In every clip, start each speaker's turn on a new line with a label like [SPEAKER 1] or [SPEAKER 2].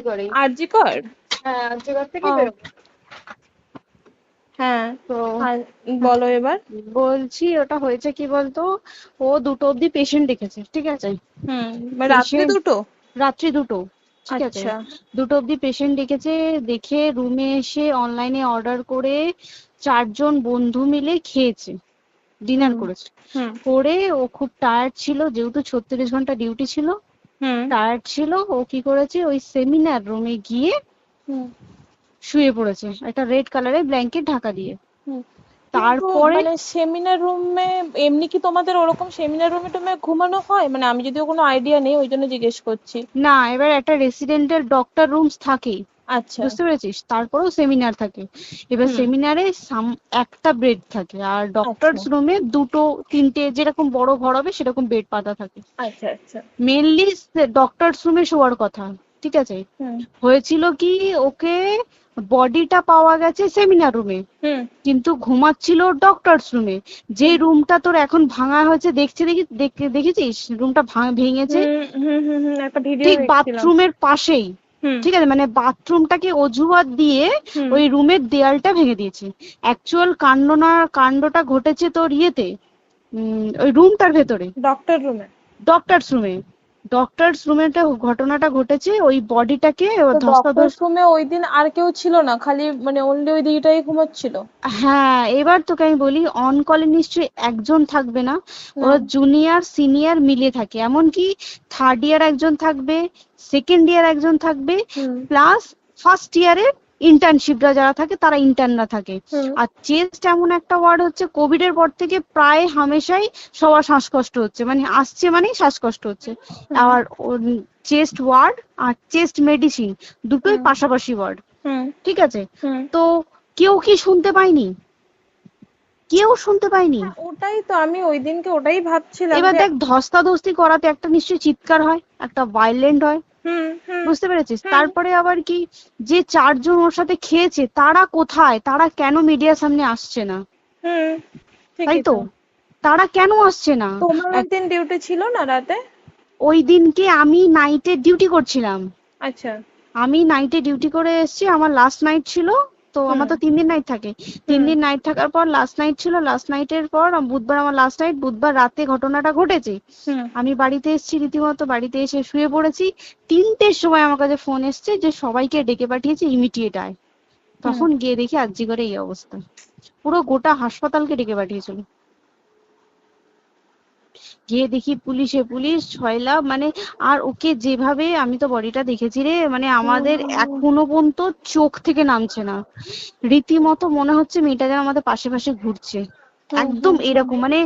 [SPEAKER 1] করেই।
[SPEAKER 2] আরজি কর।
[SPEAKER 1] হ্যাঁ, আর্যগড় থেকে
[SPEAKER 2] ও
[SPEAKER 1] বেরোবো।
[SPEAKER 2] হ্যাঁ।
[SPEAKER 1] তো
[SPEAKER 2] আর বলো এবার।
[SPEAKER 1] বলছি ওটা হয়েছে কি বলতো, ও 2টো অব্দি পেশেন্ট দেখেছে, ঠিক আছে।
[SPEAKER 2] রাত্রে
[SPEAKER 1] পেশেন্ট
[SPEAKER 2] দুটো?
[SPEAKER 1] রাত্রি 2টো, ঠিক আছে।
[SPEAKER 2] আচ্ছা।
[SPEAKER 1] 2টো অব্দি পেশেন্ট ডেকেছে, দেখে রুমে এসে অনলাইনে অর্ডার করে 4জন বন্ধু মিলে খেয়েছে, ডিনার
[SPEAKER 2] হুম
[SPEAKER 1] করেছে।
[SPEAKER 2] হুম
[SPEAKER 1] করে ও খুব টায়ার্ড ছিল, যেহেতু 36 ঘন্টা ডিউটি ছিল,
[SPEAKER 2] হুম
[SPEAKER 1] টায়ার্ড ছিল। ও কি করেছে, ওই সেমিনার রুমে গিয়ে
[SPEAKER 2] হুম
[SPEAKER 1] শুয়ে পড়েছে একটা রেড কালারের ব্ল্যাঙ্কেট ঢাকা দিয়ে।
[SPEAKER 2] হুম। কিন্তু
[SPEAKER 1] তারপরে
[SPEAKER 2] মানে সেমিনার রুমে এমনি কি তোমাদের ওরকম সেমিনার রুমে টুমে ঘুমানো হয়? মানে আমি যদিও কোনো আইডিয়া নেই, ওই জন্য জিজ্ঞেস করছি।
[SPEAKER 1] না, এবার একটা রেসিডেন্টের ডক্টর রুমস থাকেই,
[SPEAKER 2] আচ্ছা।
[SPEAKER 1] বুঝতে পেরেছিস, তারপরেও সেমিনার থাকে। এবার
[SPEAKER 2] হুম।
[SPEAKER 1] সেমিনারে একটা বেড থাকে, আর
[SPEAKER 2] আচ্ছা
[SPEAKER 1] ডক্টরস রুমে 2টো 3টে, যেরকম বড় ঘর হবে সেরকম বেড পাতা থাকে।
[SPEAKER 2] আচ্ছা আচ্ছা।
[SPEAKER 1] মেনলি ডক্টরস রুমে শোয়ার কথা, ঠিক আছে।
[SPEAKER 2] হুম
[SPEAKER 1] হয়েছিল কি, ওকে বডিটা পাওয়া গেছে সেমিনার রুমে,
[SPEAKER 2] হুম
[SPEAKER 1] কিন্তু ঘুমাচ্ছিল ডক্টরস রুমে। যে
[SPEAKER 2] হুম
[SPEAKER 1] রুমটা তোর এখন ভাঙা হয়েছে, দেখেছিস রুমটা ভেঙেছে,
[SPEAKER 2] একটা ভিডিও
[SPEAKER 1] ঠিক
[SPEAKER 2] দেখছিলাম।
[SPEAKER 1] বাথরুমের পাশেই,
[SPEAKER 2] হুম
[SPEAKER 1] ঠিক আছে। মানে বাথরুমটাকে অজুহাত দিয়ে
[SPEAKER 2] হুম
[SPEAKER 1] ওই রুমের দেয়ালটা ভেঙে দিয়েছে। অ্যাকচুয়াল কাণ্ডটা ঘটেছে তোর ইয়েতে, ওই রুমটার ভেতরে,
[SPEAKER 2] ডক্টর রুমে?
[SPEAKER 1] ডক্টরস রুমে। ডক্টরস রুমে ঘটনাটা ঘটেছে, ওই বডিটাকে
[SPEAKER 2] তো ডক্টর
[SPEAKER 1] ধস্তাধস্তি।
[SPEAKER 2] রুমে ওই দিন আর কেউ ছিল না, খালি মানে অনলি ওই দিদিটাই ঘুমোচ্ছিল?
[SPEAKER 1] হ্যাঁ, এবার তোকে আমি বলি, অন কলে নিশ্চয়ই একজন থাকবে না, ওরা
[SPEAKER 2] হুম
[SPEAKER 1] জুনিয়র সিনিয়র মিলিয়ে থাকে। এমনকি থার্ড ইয়ার একজন থাকবে, সেকেন্ড ইয়ার একজন থাকবে,
[SPEAKER 2] হুম
[SPEAKER 1] প্লাস ফার্স্ট ইয়ারের ইন্টার্নশিপরা যারা থাকে তারা ইন্টার্নরা থাকে।
[SPEAKER 2] হুম
[SPEAKER 1] আর চেস্ট এমন একটা ওয়ার্ড হচ্ছে, কোভিড এর পর থেকে প্রায় হামেশাই সবার শ্বাসকষ্ট হচ্ছে, মানে আসছে মানেই শ্বাসকষ্ট হচ্ছে।
[SPEAKER 2] হুম
[SPEAKER 1] আর চেস্ট ওয়ার্ড আর চেস্ট মেডিসিন দুটোই
[SPEAKER 2] হুম
[SPEAKER 1] পাশাপাশি ওয়ার্ড,
[SPEAKER 2] হুম
[SPEAKER 1] ঠিক আছে।
[SPEAKER 2] হুম।
[SPEAKER 1] তো কেউ কি শুনতে পায়নি? কেউ শুনতে পায়নি।
[SPEAKER 2] হ্যাঁ, ওটাই তো আমি ওই দিনকে ওটাই ভাবছিলাম
[SPEAKER 1] এবার
[SPEAKER 2] যে।
[SPEAKER 1] দেখ, ধস্তাধস্তি করাতে একটা নিশ্চয়ই চিৎকার হয়, একটা ভায়োলেন্ট হয়,
[SPEAKER 2] হুম হুম
[SPEAKER 1] বুঝতে পেরেছিস।
[SPEAKER 2] হুম
[SPEAKER 1] তারপরে আবার কি, যে 4জন ওর সাথে খেয়েছে তারা কোথায়, তারা কেন মিডিয়ার সামনে আসছে না?
[SPEAKER 2] হুম।
[SPEAKER 1] তাই
[SPEAKER 2] ঠিকই
[SPEAKER 1] তো,
[SPEAKER 2] তো।
[SPEAKER 1] তারা কেন আসছে না?
[SPEAKER 2] তোমার ওই
[SPEAKER 1] এক-
[SPEAKER 2] দিন ডিউটি ছিল না রাতে?
[SPEAKER 1] ওই দিনকে আমি নাইটে ডিউটি করছিলাম।
[SPEAKER 2] আচ্ছা।
[SPEAKER 1] আমি নাইটে ডিউটি করে এসেছি, আমার লাস্ট নাইট ছিল। তো
[SPEAKER 2] হুম
[SPEAKER 1] আমার তো 3 দিন নাইট থাকে, তিন
[SPEAKER 2] হুম
[SPEAKER 1] দিন নাইট থাকার পর লাস্ট নাইট ছিল। লাস্ট নাইটের পর বুধবার আমার লাস্ট নাইট, বুধবার রাতে ঘটনাটা ঘটেছে।
[SPEAKER 2] হুম
[SPEAKER 1] আমি বাড়িতে এসেছি, রীতিমতো বাড়িতে এসে শুয়ে পড়েছি। 3টের সময় আমার কাছে ফোন এসছে যে সবাইকে ডেকে পাঠিয়েছে, ইমিডিয়েট আয়।
[SPEAKER 2] হুম।
[SPEAKER 1] তখন গিয়ে দেখি আরজি করে এই অবস্থা, পুরো গোটা হাসপাতালকে ডেকে পাঠিয়েছিল। গিয়ে দেখি পুলিশ ছয়লা, মানে। আর ওকে যেভাবে, আমি তো বডিটা দেখেছি রে, মানে আমাদের
[SPEAKER 2] হুম।
[SPEAKER 1] এখনো পর্যন্ত চোখ থেকে নামছে না। রীতিমতো মনে হচ্ছে মেয়েটা যেন আমাদের পাশে পাশে ঘুরছে,
[SPEAKER 2] হুম
[SPEAKER 1] একদম
[SPEAKER 2] হুম হুম
[SPEAKER 1] এরকম, মানে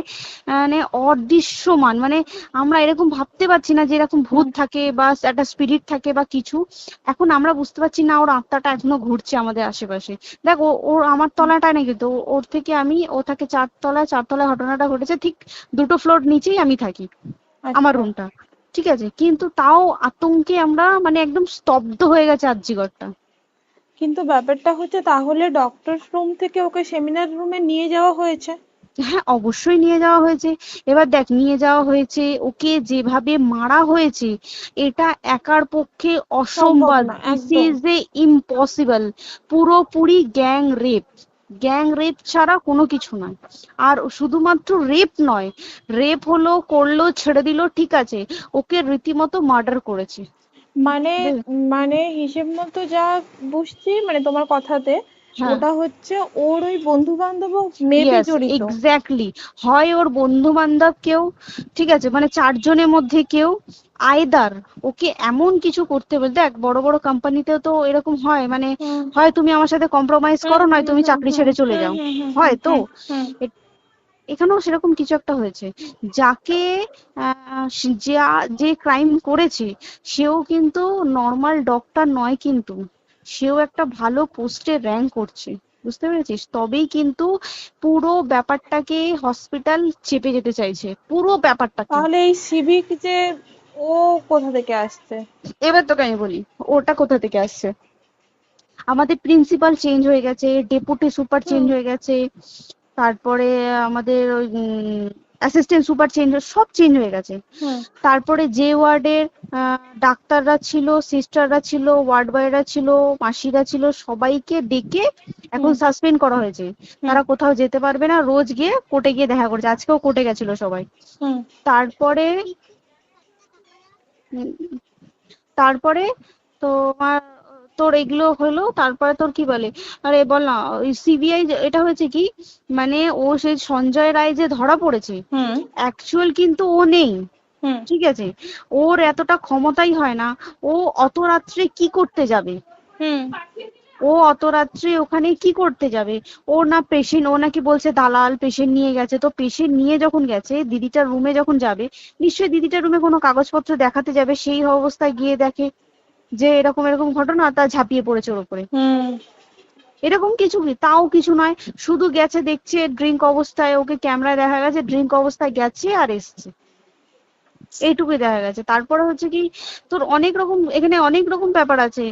[SPEAKER 1] মানে অদৃশ্যমান, মানে আমরা এরকম ভাবতে পারছি না যে এরকম ভূত
[SPEAKER 2] হুম
[SPEAKER 1] থাকে বা একটা স্পিরিট থাকে বা কিছু। এখন আমরা বুঝতে পারছি না ওর আত্মাটা এখনো ঘুরছে আমাদের আশেপাশে। দেখ, ওর আমার তলাটায় নাকি, তো ওর থেকে ও থাকে 4তলায়, 4তলায় ঘটনাটা ঘটেছে, ঠিক 2টো ফ্লোর নিচেই আমি থাকি, আমার
[SPEAKER 2] আচ্ছা।
[SPEAKER 1] রুমটা, ঠিক আছে। কিন্তু তাও আতঙ্কে আমরা মানে একদম স্তব্ধ হয়ে গেছে আরজিগরটা।
[SPEAKER 2] কিন্তু ব্যাপারটা হচ্ছে, তাহলে ডক্টর রুম থেকে ওকে সেমিনার রুমে নিয়ে যাওয়া হয়েছে?
[SPEAKER 1] হ্যাঁ, অবশ্যই নিয়ে যাওয়া হয়েছে। এবার দেখ, নিয়ে যাওয়া হয়েছে, ওকে যেভাবে মারা হয়েছে, এটা একার পক্ষে
[SPEAKER 2] সম্ভব
[SPEAKER 1] অসম্ভব,
[SPEAKER 2] না
[SPEAKER 1] দিস
[SPEAKER 2] একদম।
[SPEAKER 1] Is a impossible. পুরোপুরি গ্যাং রেপ, গ্যাং রেপ ছাড়া কোনো কিছু নয়। আর শুধুমাত্র রেপ নয়, রেপ হলো, করলো, ছেড়ে দিল, ঠিক আছে, ওকে রীতিমতো মার্ডার করেছে।
[SPEAKER 2] মানে মানে হিসেব মতো যা বুঝছি মানে তোমার কথাতে,
[SPEAKER 1] হ্যাঁ,
[SPEAKER 2] ওটা হচ্ছে ওর ওই বন্ধু বান্ধব মেবি
[SPEAKER 1] ইয়েস,
[SPEAKER 2] জড়িত।
[SPEAKER 1] এক্স্যাক্টলি। হয় ওর বন্ধু বান্ধব কেউ, ঠিক আছে, মানে 4জনের মধ্যে কেউ, আইদার ওকে এমন কিছু করতে বলতে। দেখ, বড় বড় কোম্পানিতেও তো এরকম হয়, মানে
[SPEAKER 2] হুম
[SPEAKER 1] হয় তুমি আমার সাথে কম্প্রোমাইজ
[SPEAKER 2] হুম
[SPEAKER 1] করো, নয়
[SPEAKER 2] হুম
[SPEAKER 1] তুমি
[SPEAKER 2] হুম
[SPEAKER 1] চাকরি
[SPEAKER 2] হুম
[SPEAKER 1] ছেড়ে চলে
[SPEAKER 2] হুম
[SPEAKER 1] যাও,
[SPEAKER 2] হুম হুম হুম
[SPEAKER 1] হয় তো।
[SPEAKER 2] হুম হুম।
[SPEAKER 1] এ- এখানেও সেরকম কিছু একটা হয়েছে। যাকে যে ক্রাইম করেছে, সেও কিন্তু নর্মাল ডক্টর নয়, কিন্তু সেও একটা ভালো পোস্টে র্যাঙ্ক করছে, বুঝতে পেরেছিস। তবেই কিন্তু পুরো ব্যাপারটাকে হসপিটাল চেপে যেতে চাইছে, পুরো ব্যাপারটাকে।
[SPEAKER 2] তাহলে এই সিভিক যে, ও কোথা থেকে আসছে?
[SPEAKER 1] এবার তোকে আমি বলি ওটা কোথা থেকে আসছে। আমাদের প্রিন্সিপাল চেঞ্জ হয়ে গেছে, ডেপুটি সুপার চেঞ্জ
[SPEAKER 2] হুম
[SPEAKER 1] হয়ে গেছে, তারপরে আমাদের ওই অ্যাসিস্ট্যান্ট সুপার চেঞ্জ, সব চেঞ্জ হয়ে গেছে।
[SPEAKER 2] হুম
[SPEAKER 1] তারপরে যে ওয়ার্ডের ডাক্তাররা ছিল, সিস্টাররা ছিল, ওয়ার্ড বয়রা ছিল, মাসিরা ছিল, সবাইকে ডেকে এখন
[SPEAKER 2] হুম
[SPEAKER 1] সাসপেন্ড করা হয়েছে।
[SPEAKER 2] হুম
[SPEAKER 1] তারা কোথাও যেতে পারবে না, রোজ গিয়ে কোর্টে গিয়ে দেখা করছে। আজকেও কোর্টে গেছিল সবাই।
[SPEAKER 2] হুম
[SPEAKER 1] তারপরে উম, তারপরে তোমার তোর এগুলো হলো, তারপরে তোর কি বলে, আরে বল না, ওই সিবিআই এটা হয়েছে কি, মানে ও সেই সঞ্জয় রায় যে ধরা পড়েছে,
[SPEAKER 2] হুম
[SPEAKER 1] অ্যাকচুয়াল কিন্তু ও নেই,
[SPEAKER 2] হুম
[SPEAKER 1] ঠিক আছে? ওর এতটা ক্ষমতাই হয় না। ও অত রাত্রে কি করতে যাবে?
[SPEAKER 2] হুম
[SPEAKER 1] ও অত রাত্রে ওখানে কি করতে যাবে? ও না পেশেন্ট, ও নাকি বলছে দালাল পেশেন্ট নিয়ে গেছে। তো পেশেন্ট নিয়ে যখন গেছে, দিদিটার রুমে যখন যাবে, নিশ্চয়ই দিদিটার রুমে কোনো কাগজপত্র দেখাতে যাবে, সেই অবস্থায় গিয়ে দেখে যে এরকম এরকম ঘটনা, তা ঝাঁপিয়ে পড়েছে ওর উপরে।
[SPEAKER 2] হুম
[SPEAKER 1] এরকম কিছু কি, তাও কিছু নয়, শুধু গেছে দেখছে ড্রিঙ্ক অবস্থায়, ওকে ক্যামেরায় দেখা গেছে ড্রিঙ্ক অবস্থায় গেছে আর এসছে, এইটুকুই দেখা গেছে। তারপরে হচ্ছে কি, তোর অনেক রকম এখানে অনেক রকম ব্যাপার আছে।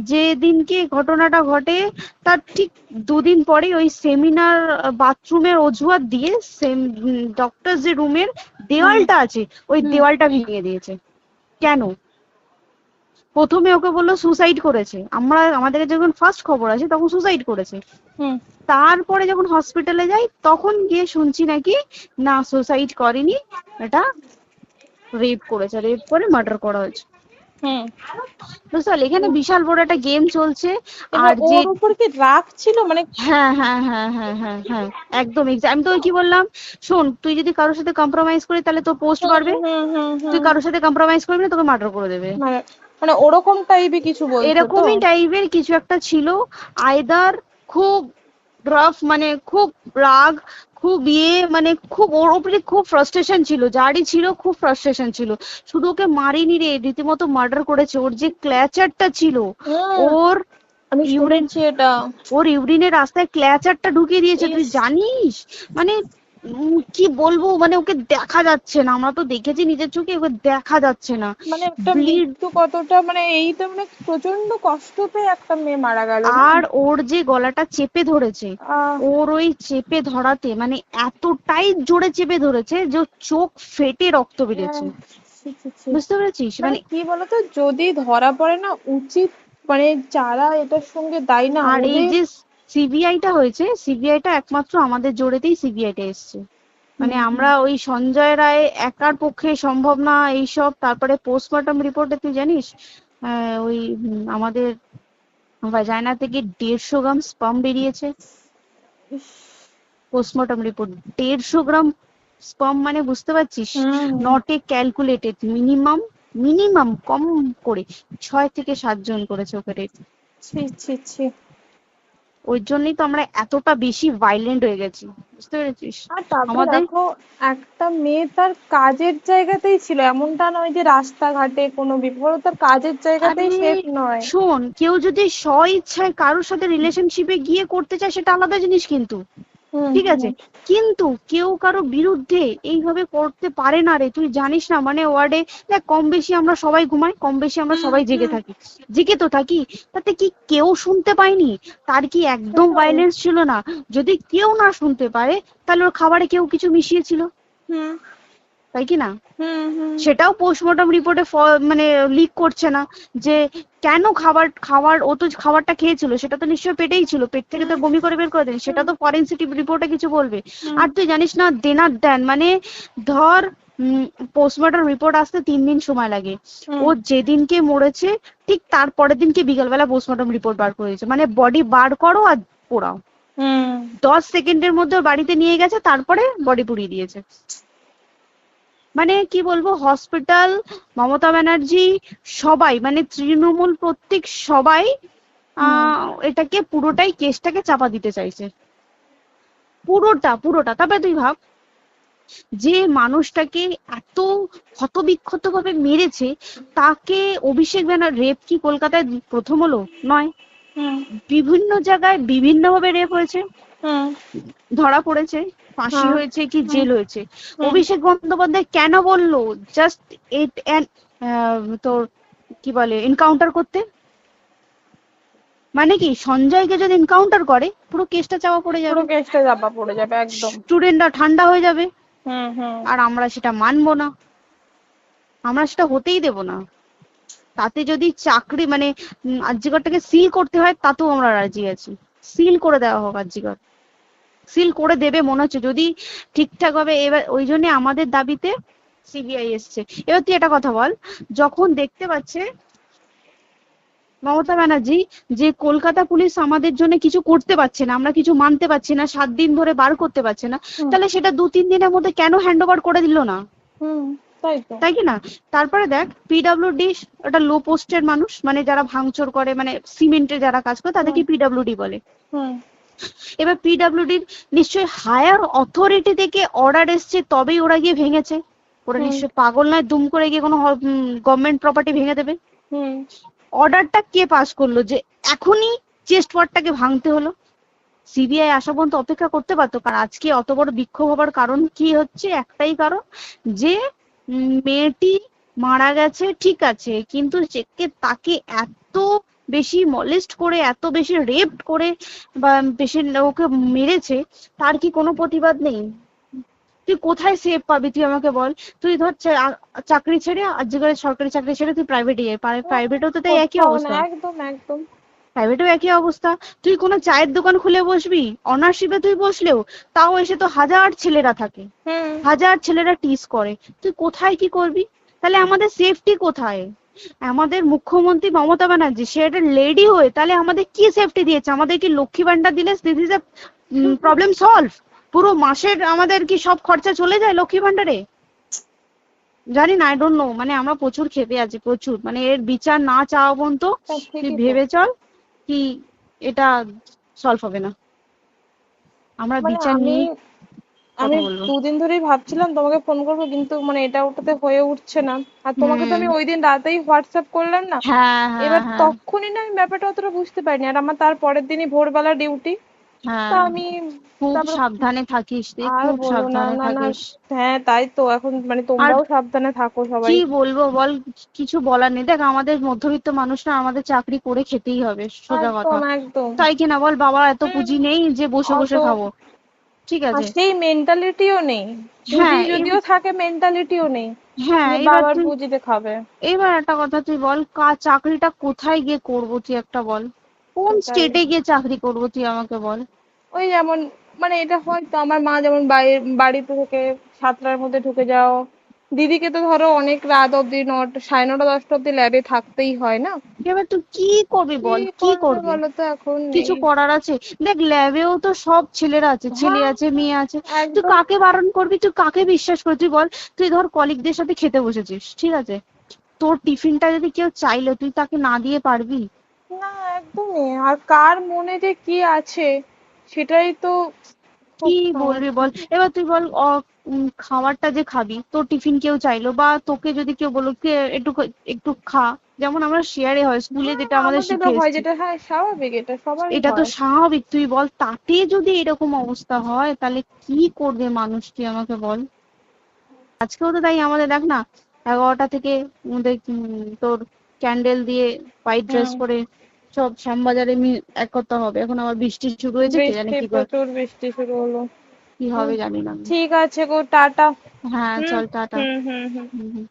[SPEAKER 1] যে দিনকে ঘটনাটা ঘটে তার ঠিক দুদিন পরে ওই সেমিনার বাথরুমের অজুহাত দিয়ে ডক্টর যে রুমের
[SPEAKER 2] হুম
[SPEAKER 1] দেওয়ালটা আছে, ওই
[SPEAKER 2] হুম
[SPEAKER 1] দেওয়ালটা ভেঙে দিয়েছে। কেন? প্রথমে ওকে বললো সুসাইড করেছে, আমাদের যখন ফার্স্ট খবর আসে তখন সুসাইড করেছে।
[SPEAKER 2] হুম
[SPEAKER 1] তারপরে যখন হসপিটালে যাই তখন গিয়ে শুনছি নাকি না, সুসাইড করেনি, এটা রেপ করেছে, রেপ করে মার্ডার করা হয়েছে।
[SPEAKER 2] হুম
[SPEAKER 1] বুঝতে পারলি, এখানে বিশাল বড় একটা গেম চলছে।
[SPEAKER 2] এবার
[SPEAKER 1] আর যে
[SPEAKER 2] ওর উপর কি রাগ ছিল মানে?
[SPEAKER 1] হ্যাঁ হ্যাঁ হ্যাঁ হ্যাঁ হ্যাঁ হ্যাঁ, একদম আমি তো কি বললাম, শোন, তুই যদি কারোর সাথে কম্প্রোমাইজ করি তাহলে তো পোস্ট
[SPEAKER 2] হুম
[SPEAKER 1] বাড়বে,
[SPEAKER 2] হুম হুম
[SPEAKER 1] তুই
[SPEAKER 2] হুম
[SPEAKER 1] কারোর সাথে কম্প্রোমাইজ করবি না, তোকে মার্ডার করে দেবে।
[SPEAKER 2] মানে মানে ওরকম টাইপই কিছু বলছো তো?
[SPEAKER 1] এরকমই টাইপের কিছু একটা ছিল। আয়দার খুব রাফ, মানে খুব রাগ, খুব মানে খুব ওর উপরে খুব ফ্রাস্ট্রেশন ছিল, যারই ছিল খুব ফ্রাস্ট্রেশন ছিল। শুধু ওকে মারিনি রে, রীতিমতো মার্ডার করেছে। ওর যে ক্ল্যাচারটা ছিল,
[SPEAKER 2] হুম
[SPEAKER 1] ওর
[SPEAKER 2] আমি
[SPEAKER 1] ইউরিন,
[SPEAKER 2] শুনেছি এটা।
[SPEAKER 1] ওর ইউরিনের রাস্তায় ক্ল্যাচারটা ঢুকিয়ে দিয়েছে, তুই
[SPEAKER 2] ইস,
[SPEAKER 1] জানিস? মানে কি বলবো, মানে ওকে দেখা যাচ্ছে না, আমরা তো দেখেছি নিজের চোখে, ওকে দেখা যাচ্ছে না।
[SPEAKER 2] মানে একটা
[SPEAKER 1] ব্লিড,
[SPEAKER 2] মৃত্যু কতটা, মানে এই তো মানে প্রচন্ড কষ্ট পেয়ে একটা মেয়ে মারা গেল না?
[SPEAKER 1] আর ওর যে গলাটা চেপে ধরেছে,
[SPEAKER 2] আহ
[SPEAKER 1] ওর ওই চেপে ধরাতে মানে এতটাই জোরে চেপে ধরেছে যে ওর চোখ ফেটে রক্ত বেরিয়েছে।
[SPEAKER 2] ছি, ছি, ছি।
[SPEAKER 1] বুঝতে পেরেছিস?
[SPEAKER 2] মানে
[SPEAKER 1] মানে
[SPEAKER 2] কি বলতো, যদি ধরা পড়ে না, উচিত মানে যারা এটার সঙ্গে দায়ী না
[SPEAKER 1] আর এই
[SPEAKER 2] ওদের।
[SPEAKER 1] যে সিবিআইটা হয়েছে, সিবিআইটা একমাত্র আমাদের জোরেতেই সিবিআইটা এসছে। মানে
[SPEAKER 2] হুম
[SPEAKER 1] আমরা ওই সঞ্জয় রায় একার পক্ষে সম্ভব না এইসব। তারপরে পোস্টমর্টম রিপোর্টে তুই জানিস, ওই আমাদের ভাজাইনা থেকে 150 গ্রাম স্পাম বেরিয়েছে।
[SPEAKER 2] ইস,
[SPEAKER 1] পোস্টমর্টম রিপোর্ট 150 গ্রাম স্পাম, মানে বুঝতে পারছিস?
[SPEAKER 2] Hmm
[SPEAKER 1] not a calculated, minimum minimum কম করে 6 থেকে 7 জন করেছে ওকে রেপ।
[SPEAKER 2] ছি ছি ছি।
[SPEAKER 1] ওই জন্যই তো আমরা এতটা বেশি ভাইলেন্ট হয়ে গেছি, বুঝতে পেরেছিস?
[SPEAKER 2] আর তারপরে
[SPEAKER 1] আমাদের,
[SPEAKER 2] দেখো, একটা মেয়ে তার কাজের জায়গাতেই ছিল, এমনটা নয় যে রাস্তাঘাটে কোনো বিপদ, ও তার কাজের জায়গাতেই
[SPEAKER 1] আরে
[SPEAKER 2] সেফ নয়।
[SPEAKER 1] শোন, কেউ যদি স্ব ইচ্ছায় কারোর সাথে রিলেশনশিপে গিয়ে করতে চায় সেটা আলাদা জিনিস, কিন্তু
[SPEAKER 2] হুম
[SPEAKER 1] ঠিক আছে,
[SPEAKER 2] হুম
[SPEAKER 1] কিন্তু কেউ কারো বিরুদ্ধে এইভাবে করতে পারে না রে। তুই জানিস না, মানে ওয়ার্ডে দেখ, কম বেশি আমরা সবাই ঘুমাই, কম বেশি আমরা
[SPEAKER 2] হুম
[SPEAKER 1] সবাই জেগে
[SPEAKER 2] হুম
[SPEAKER 1] থাকি, জেগে তো থাকি। তাতে কি কেউ শুনতে পায়নি? তার কি একদম
[SPEAKER 2] সেটাই।
[SPEAKER 1] ভাইলেন্স ছিল না? যদি কেউ না শুনতে পারে, তাহলে ওর খাবারে কেউ কিছু মিশিয়েছিল,
[SPEAKER 2] হুম
[SPEAKER 1] তাই কি না?
[SPEAKER 2] হুম হুম
[SPEAKER 1] সেটাও পোস্টমর্টম রিপোর্টে মানে লিক করছে না, যে কেন খাবার খাবার ও তো খাবারটা খেয়েছিল, সেটা তো নিশ্চয়ই পেটেই ছিল, পেট থেকে তো
[SPEAKER 2] হুম
[SPEAKER 1] বমি করে বের করে দেন, সেটা
[SPEAKER 2] হুম
[SPEAKER 1] তো ফরেনসিক রিপোর্টে কিছু বলবে।
[SPEAKER 2] হুম
[SPEAKER 1] আর তুই জানিস না, দেনার দেন মানে ধর পোস্টমর্টম রিপোর্ট আসতে 3 দিন সময় লাগে। ও
[SPEAKER 2] হুম
[SPEAKER 1] যেদিনকে মরেছে ঠিক তার পরের দিনকে বিকালবেলা পোস্টমর্টম রিপোর্ট বার করে দিয়েছে, মানে বডি বার করো আর পোড়াও,
[SPEAKER 2] হুম
[SPEAKER 1] 10 সেকেন্ডের মধ্যে ওর বাড়িতে নিয়ে গেছে, তারপরে বডি পুড়িয়ে দিয়েছে। মানে কি বলবো, হসপিটাল, মমতা ব্যানার্জি, সবাই মানে তৃণমূল প্রত্যেক সবাই
[SPEAKER 2] হুম
[SPEAKER 1] এটাকে পুরোটাই কেসটাকে চাপা দিতে চাইছে, পুরোটা পুরোটা। তবে তুই ভাব, যে মানুষটাকে এত ক্ষতবিক্ষত ভাবে মেরেছে, তাকে অভিষেক ব্যানার রেপ কি কলকাতায় প্রথম হলো? নয়,
[SPEAKER 2] হুম
[SPEAKER 1] বিভিন্ন জায়গায় বিভিন্ন ভাবে রেপ হয়েছে,
[SPEAKER 2] হুম
[SPEAKER 1] ধরা পড়েছে, ফাঁসি
[SPEAKER 2] হ্যাঁ
[SPEAKER 1] হয়েছে কি
[SPEAKER 2] হুম
[SPEAKER 1] জেল হয়েছে।
[SPEAKER 2] হুম
[SPEAKER 1] অভিষেক বন্দ্যোপাধ্যায় কেন বললো জাস্ট ইট তোর কি বলে এনকাউন্টার করতে? মানে কি, সঞ্জয়কে যদি এনকাউন্টার করে পুরো কেসটা চাপা পড়ে
[SPEAKER 2] পুরো
[SPEAKER 1] যাবে,
[SPEAKER 2] কেসটা চাপা পড়ে যাবে একদম।
[SPEAKER 1] স্টুডেন্টরা ঠান্ডা হয়ে যাবে।
[SPEAKER 2] হুম হুম
[SPEAKER 1] আর আমরা সেটা মানবো না, আমরা সেটা হতেই দেব না। তাতে যদি চাকরি মানে আরজিকরটাকে সিল করতে হয় তাতেও আমরা রাজি আছি, সিল করে দেওয়া হোক আরজিকর, সিল করে দেবে মনে হচ্ছে যদি ঠিকঠাক ভাবে। এবার ওই জন্য আমাদের দাবিতে সিবিআই এসছে। এবার তুই একটা কথা বল, যখন দেখতে পাচ্ছে মমতা ব্যানার্জি যে কলকাতা পুলিশ আমাদের জন্য কিছু করতে পারছে না, আমরা কিছু মানতে পারছি না, 7 দিন ধরে বার করতে পারছে না,
[SPEAKER 2] হুম
[SPEAKER 1] তাহলে সেটা 2-3 দিনের মধ্যে কেন হ্যান্ড ওভার করে দিল না?
[SPEAKER 2] হুম, তাই তো।
[SPEAKER 1] তাই কি না? তারপরে দেখ পিডব্লিউডি ওটা লো পোস্টের মানুষ, মানে যারা ভাঙচুর করে, মানে সিমেন্টে যারা কাজ করে তাদেরকে
[SPEAKER 2] হুম
[SPEAKER 1] পিডব্লিউডি বলে।
[SPEAKER 2] হুম
[SPEAKER 1] এবার পিডব্লিউডির নিশ্চয়ই হায়ার অথরিটি থেকে অর্ডার এসছে তবেই ওরা গিয়ে ভেঙেছে। ওরা
[SPEAKER 2] হুম
[SPEAKER 1] নিশ্চয়ই পাগল নয় দুম করে গিয়ে কোনো গভর্নমেন্ট প্রপার্টি ভেঙে দেবে।
[SPEAKER 2] হুম
[SPEAKER 1] অর্ডারটা কে পাস করলো যে এখনই চেস্ট ওয়ার্ডটাকে ভাঙতে হলো? সিবিআই আসা পর্যন্ত অপেক্ষা করতে পারতো। কারণ আজকে অত বড় বিক্ষোভ হবার কারণ কি হচ্ছে, একটাই কারণ, যে মেয়েটি মারা গেছে ঠিক আছে, কিন্তু তাকে এত বেশি মলেস্ট করে, এত বেশি রেপ করে বা বেশি ওকে মেরেছে, তার কি কোনো প্রতিবাদ নেই? তুই কোথায় সেফ পাবি তুই আমাকে বল? তুই ধর চাকরি ছেড়ে, আজকাল সরকারি চাকরি ছেড়ে তুই প্রাইভেটে যাই, প্রাইভেটেও তো তাই একই
[SPEAKER 2] কোথাও না,
[SPEAKER 1] অবস্থা,
[SPEAKER 2] একদম একদম।
[SPEAKER 1] প্রাইভেটেও একই অবস্থা। তুই কোনো চায়ের দোকান খুলে বসবি, অনার্সশিপে তুই বসলেও তাও এসে তো হাজার ছেলেরা থাকে,
[SPEAKER 2] হুম
[SPEAKER 1] হাজার ছেলেরা টিস করে, তুই কোথায় কি করবি? তাহলে আমাদের সেফটি কোথায়? আমাদের মুখ্যমন্ত্রী মমতা ব্যানার্জি সে একটা লেডি হয়ে তাহলে আমাদের কি সেফটি দিয়েছে? আমাদের কি লক্ষ্মী ভান্ডার দিলে দিস ইজ প্রবলেম সলভ? পুরো মাসের আমাদের কি সব খরচা চলে যায় লক্ষ্মী ভান্ডারে? জানি না, আই ডোন্ট নো, মানে আমরা প্রচুর ক্ষেপে আছি, প্রচুর, মানে এর বিচার না চাওয়া পর্যন্ত
[SPEAKER 2] তা
[SPEAKER 1] তুই
[SPEAKER 2] ঠিকই তো।
[SPEAKER 1] ভেবে চল কি এটা সলভ হবে না। আমরা
[SPEAKER 2] মানে
[SPEAKER 1] বিচার
[SPEAKER 2] আমি
[SPEAKER 1] নিয়ে
[SPEAKER 2] আমি
[SPEAKER 1] কথা বলবো।
[SPEAKER 2] 2 দিন ধরেই ভাবছিলাম তোমাকে ফোন করবো, কিন্তু মানে এটা ওটাতে হয়ে উঠছে না। আর তোমাকে তো
[SPEAKER 1] হুম।
[SPEAKER 2] আমি ওই দিন রাতেই হোয়াটসঅ্যাপ করলাম না।
[SPEAKER 1] হ্যাঁ হ্যাঁ
[SPEAKER 2] এবার
[SPEAKER 1] হ্যাঁ।
[SPEAKER 2] তখনই না আমি ব্যাপারটা অতটা বুঝতে পারিনি, আর আমার তার পরের দিনই ভোরবেলা ডিউটি। তা
[SPEAKER 1] হ্যাঁ,
[SPEAKER 2] আমি
[SPEAKER 1] খুব
[SPEAKER 2] তারপরে
[SPEAKER 1] সাবধানে থাকিস তুই,
[SPEAKER 2] আর
[SPEAKER 1] খুব
[SPEAKER 2] বলো না,
[SPEAKER 1] সাবধানে
[SPEAKER 2] না না।
[SPEAKER 1] থাকিস।
[SPEAKER 2] হ্যাঁ তাই তো, এখন মানে
[SPEAKER 1] আর
[SPEAKER 2] তোমরাও সাবধানে থাকো সবাই।
[SPEAKER 1] কি বলবো বল, কিছু বলার নেই। দেখ আমাদের মধ্যবিত্ত মানুষরা, আমাদের চাকরি করে খেতেই হবে, সোজা কথা।
[SPEAKER 2] একদম একদম।
[SPEAKER 1] তাই কিনা বল? বাবার এত
[SPEAKER 2] হুম,
[SPEAKER 1] পুঁজি নেই যে বসে
[SPEAKER 2] অত
[SPEAKER 1] বসে খাবো, ঠিক
[SPEAKER 2] আর
[SPEAKER 1] আছে?
[SPEAKER 2] সেই মেন্টালিটিও নেই। পুঁজি
[SPEAKER 1] হ্যাঁ
[SPEAKER 2] যদিও থাকে, মেন্টালিটিও নেই
[SPEAKER 1] হ্যাঁ,
[SPEAKER 2] যে
[SPEAKER 1] এবার
[SPEAKER 2] বাবার
[SPEAKER 1] তুই,
[SPEAKER 2] পুঁজিতে খাবে।
[SPEAKER 1] এবার একটা কথা তুই বল, চাকরিটা কোথায় গিয়ে করবো তুই একটা বল? কোন
[SPEAKER 2] সেটাই।
[SPEAKER 1] স্টেটে গিয়ে চাকরি করবো তুই আমাকে বল?
[SPEAKER 2] ওই যেমন, মানে এটা হয়তো আমার মা যেমন বাড়িতে থেকে 7টার মধ্যে ঢুকে যাও, দিদিকে তো ধরো অনেক রাত অব্দি 9টা, 9:30 10টা অব্দি ল্যাবে থাকতেই হয় না।
[SPEAKER 1] এবার তুই কি করবি
[SPEAKER 2] কি
[SPEAKER 1] বল, কি
[SPEAKER 2] করবে
[SPEAKER 1] করবি?
[SPEAKER 2] বলো তো এখন
[SPEAKER 1] কিছু
[SPEAKER 2] এই।
[SPEAKER 1] করার আছে? দেখ ল্যাবেও তো সব ছেলেরা আছে, ছেলে
[SPEAKER 2] হ্যাঁ,
[SPEAKER 1] আছে মেয়ে আছে। তুই
[SPEAKER 2] একদম।
[SPEAKER 1] কাকে বারণ করবি, তুই কাকে বিশ্বাস করবি তুই বল? তুই ধর কলিগদের সাথে খেতে বসেছিস, ঠিক আছে, তোর টিফিনটা যদি কেউ চাইলো তুই তাকে না দিয়ে পারবি?
[SPEAKER 2] না, একদমই। আর কার মনে যে কি আছে সেটাই তো খুব
[SPEAKER 1] কি বলবি
[SPEAKER 2] সমস্যা।
[SPEAKER 1] বল? এবার তুই বল, খাবারটা যে খাবি, তোর টিফিন কেউ চাইলো বা তোকে যদি কেউ বললো কে একটু একটু খা, যেমন আমরা শেয়ারে হয় স্কুলে
[SPEAKER 2] হ্যাঁ,
[SPEAKER 1] যেটা আমাদের
[SPEAKER 2] আমাদেরও
[SPEAKER 1] শিখে
[SPEAKER 2] হয়,
[SPEAKER 1] এসেছি,
[SPEAKER 2] যেটা হ্যাঁ স্বাভাবিক, এটা সবারই
[SPEAKER 1] এটা তো
[SPEAKER 2] হয়।
[SPEAKER 1] স্বাভাবিক। তুই বল তাতে যদি এরকম অবস্থা হয় তাহলে কি করবে মানুষ, তুই আমাকে বল? আজকেও তো তাই আমাদের দেখ না, 11টা থেকে আমাদের তোর ক্যান্ডেল দিয়ে হোয়াইট ড্রেস
[SPEAKER 2] হুম।
[SPEAKER 1] পরে সব শ্যামবাজারে একতা হবে। এখন আবার বৃষ্টি শুরু হয়েছে, কে জানে
[SPEAKER 2] বৃষ্টি,
[SPEAKER 1] কি
[SPEAKER 2] প্রচুর বৃষ্টি শুরু হলো।
[SPEAKER 1] কি
[SPEAKER 2] হুম,
[SPEAKER 1] হবে জানি না আমি।
[SPEAKER 2] ঠিক আছে গো, টাটা।
[SPEAKER 1] হ্যাঁ
[SPEAKER 2] হুম
[SPEAKER 1] চল টাটা।
[SPEAKER 2] হুম হুম হুম।
[SPEAKER 1] হুম হুম।